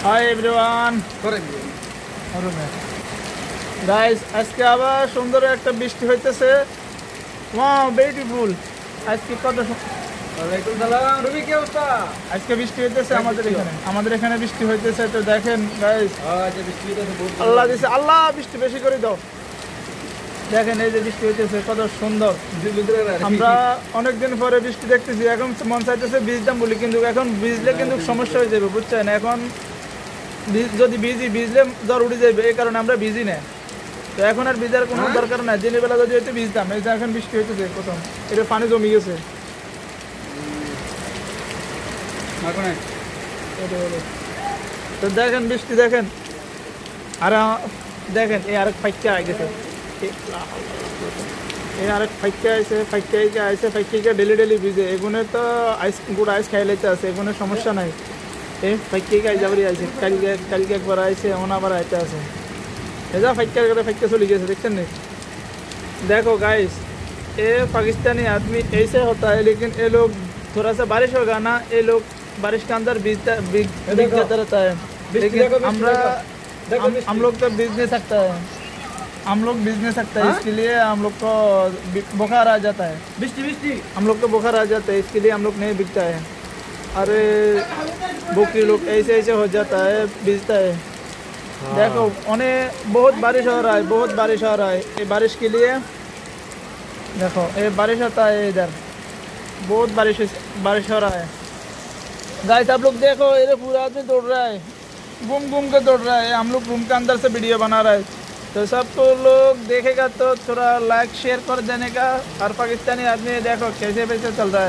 Hi everyone guys, আজকে আবার সুন্দর একটা বৃষ্টি হইতেছে। Wow beautiful. আজকে কত ওয়ালাইকুম সালাম রবি, কি অবস্থা? আজকে বৃষ্টি হইতেছে আমাদের এখানে বৃষ্টি হইতেছে। তো দেখেন গাইস, যে বৃষ্টি হইতেছে বহুত আল্লাহ দিছে, আল্লাহ বৃষ্টি বেশি করে দাও। দেখেন এই যে বৃষ্টি হইতেছে কত সুন্দর। আমরা অনেকদিন পরে বৃষ্টি দেখতেছি। এখন মন চাইতেছে ভিজতাম বলি, কিন্তু এখন ভিজলে কিন্তু সমস্যা হয়ে যাবে, বুঝছেন? এখন যদি ভিজলে জ্বর উঠে যাবে, এই কারণে আমরা ভিজি না। তো এখন আর ভিজার কোনো দরকার নাই। দিনের বেলা যদি হয়তো ভিজতাম। এই যে এখন বৃষ্টি হইতেছে, প্রথম এটা পানি জমে গেছে। তো দেখেন বৃষ্টি দেখেন। আর দেখেন এই আরেক ফাইকা আই গেছে, এই আরেক ফাইকা আইসে ডেলি ভিজে। এগুনে তো আইস গুড় আইস খাই লাইতে আছে, এগুনে সমস্যা নাই। এই ফাইকা আই যাবারই আইসে, কালকে একবার আইসে, এমন আবার আইতে আছে। এজা ফাইকা চলে গেছে, देखते नहीं? देखो गाइस, ये पाकिस्तानी आदमी ऐसे होता है, लेकिन ये लोग थोड़ा सा बारिश होगा ना, ये लोग बारिश के अंदर भीग जाता रहता है। लेकिन हम लोग तो भीग नहीं सकता है, इसके लिए हम लोग को बुखार आ जाता है। हम लोग को बुखार आ जाता है, इसके लिए हम लोग नहीं भीगता है। अरे बुकी लोग ऐसे हो जाता है, भीगता है। देखो उन्हें बहुत बारिश हो रहा है, ये बारिश के लिए देखो ये बारिश होता है, इधर बहुत बारिश हो रहा है। गाइस आप लोग देखो, ये पूरा आदमी दौड़ रहा है, घूम के दौड़ रहा है। हम लोग रूम के अंदर से वीडियो बना रहा है, तो सबको लोग देखेगा तो थोड़ा लाइक शेयर कर देने का। और पाकिस्तानी आदमी देखो कैसे चल रहा है।